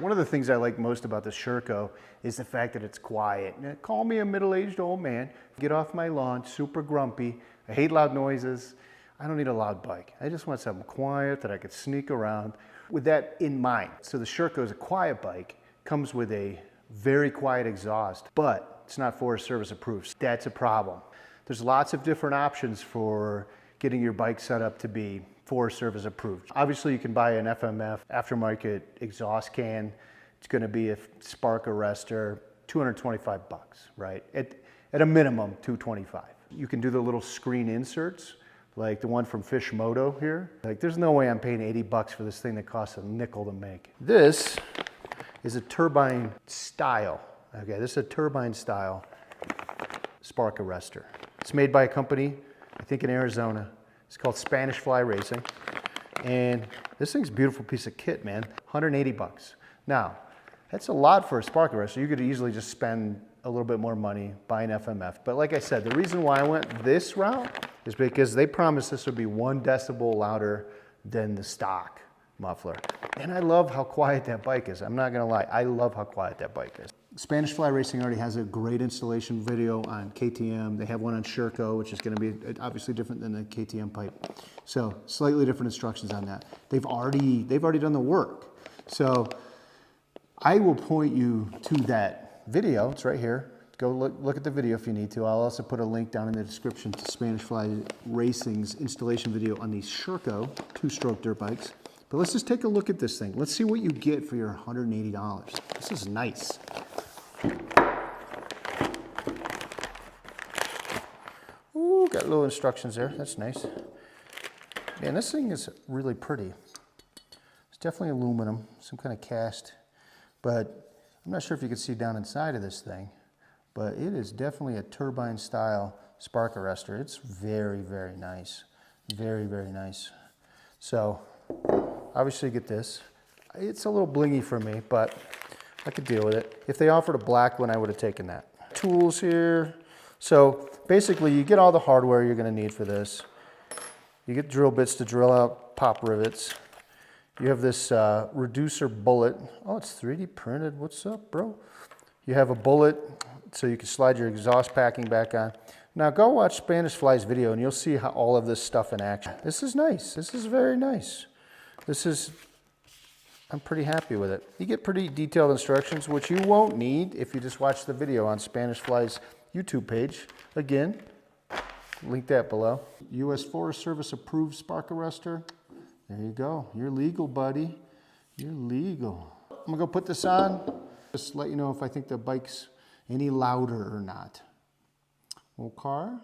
One of the things I like most about the Sherco is the fact that it's quiet. Now, call me a middle-aged old man, get off my lawn, super grumpy. I hate loud noises. I don't need a loud bike. I just want something quiet that I could sneak around with that in mind. So the Sherco is a quiet bike, comes with a very quiet exhaust, but it's not Forest Service approved. That's a problem. There's lots of different options for getting your bike set up to be Forest Service approved. Obviously you can buy an FMF aftermarket exhaust can. It's going to be a spark arrestor, 225 bucks, right? At a minimum, 225. You can do the little screen inserts, like the one from Fishmoto here. Like, there's no way I'm paying 80 bucks for this thing that costs a nickel to make. This is a turbine style. Okay, this is a turbine style spark arrestor. It's made by a company, I think in Arizona. It's called Spanish Fly Racing. And this thing's a beautiful piece of kit, man. 180 bucks. Now, that's a lot for a spark arrestor. You could easily just spend a little bit more money buying FMF. But like I said, the reason why I went this route is because they promised this would be 1 decibel louder than the stock muffler. And I love how quiet that bike is. I'm not gonna lie, I love how quiet that bike is. Spanish Fly Racing already has a great installation video on KTM. They have one on Sherco, which is gonna be obviously different than the KTM pipe. So slightly different instructions on that. They've already done the work. So I will point you to that video. It's right here. Go look at the video if you need to. I'll also put a link down in the description to Spanish Fly Racing's installation video on these Sherco 2-stroke dirt bikes. But let's just take a look at this thing. Let's see what you get for your $180. This is nice. Ooh, got little instructions there. That's nice. Man, this thing is really pretty. It's definitely aluminum, some kind of cast. But I'm not sure if you can see down inside of this thing, but it is definitely a turbine style spark arrestor. It's very, very nice. Very, very nice. So obviously you get this. It's a little blingy for me, but I could deal with it. If they offered a black one, I would have taken that. Tools here. So basically you get all the hardware you're gonna need for this. You get drill bits to drill out pop rivets. You have this reducer bullet. Oh, it's 3D printed. What's up, bro? You have a bullet so you can slide your exhaust packing back on. Now go watch Spanish Fly's video and you'll see how all of this stuff in action. This is nice. This is very nice. I'm pretty happy with it. You get pretty detailed instructions, which you won't need if you just watch the video on Spanish Fly's YouTube page. Again, link that below. US Forest Service approved spark arrestor. There you go. You're legal, buddy. You're legal. I'm gonna go put this on. Just let you know if I think the bike's any louder or not. Okay.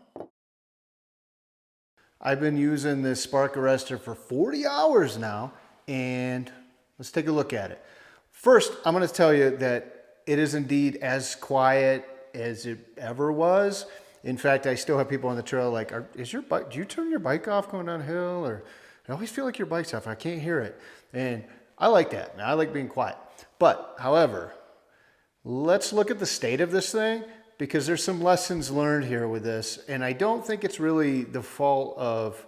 I've been using this spark arrestor for 40 hours now, and let's take a look at it. First, I'm gonna tell you that it is indeed as quiet as it ever was. In fact, I still have people on the trail like, is your bike, do you turn your bike off going downhill? Or I always feel like your bike's off, I can't hear it. And I like that, I like being quiet. But, however, let's look at the state of this thing, because there's some lessons learned here with this. And I don't think it's really the fault of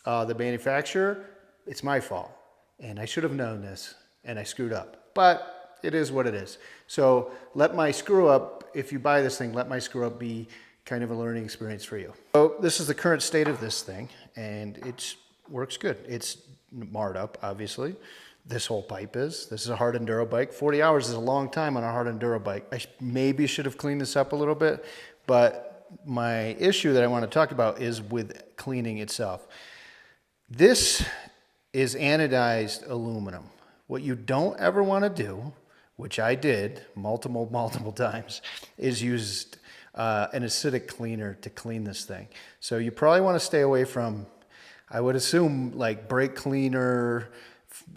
the manufacturer. It's my fault. And I should have known this, and I screwed up. But it is what it is. So let my screw up, if you buy this thing, let my screw up be kind of a learning experience for you. So this is the current state of this thing, and it works good. It's marred up, obviously. This whole pipe is. This is a hard enduro bike. 40 hours is a long time on a hard enduro bike. I maybe should have cleaned this up a little bit, but my issue that I want to talk about is with cleaning itself. This is anodized aluminum. What you don't ever want to do, which I did multiple times, is use an acidic cleaner to clean this thing. So you probably want to stay away from, I would assume, like brake cleaner,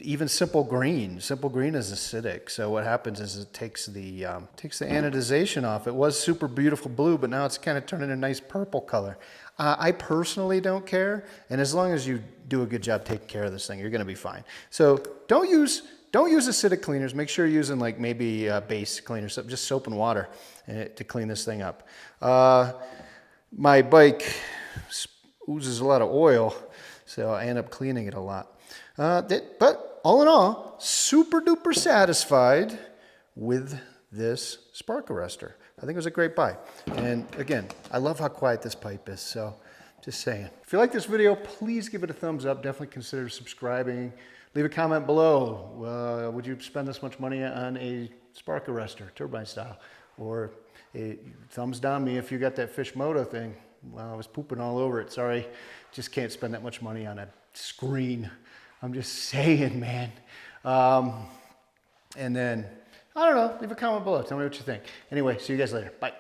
even Simple Green. Simple Green is acidic. So what happens is it takes the anodization off. It was super beautiful blue, but now it's kind of turning a nice purple color. I personally don't care, and as long as you do a good job taking care of this thing, you're going to be fine. So don't use acidic cleaners. Make sure you're using like maybe base cleaners, just soap and water to clean this thing up. My bike oozes a lot of oil, so I end up cleaning it a lot. But all in all, super duper satisfied with this spark arrestor. I think it was a great buy. And again, I love how quiet this pipe is, so just saying. If you like this video, please give it a thumbs up. Definitely consider subscribing. Leave a comment below. Would you spend this much money on a spark arrestor, turbine style? Or a thumbs down me if you got that fish moto thing. Well, I was pooping all over it. Sorry, just can't spend that much money on a screen. I'm just saying, man. And then, I don't know, leave a comment below. Tell me what you think. Anyway, see you guys later. Bye.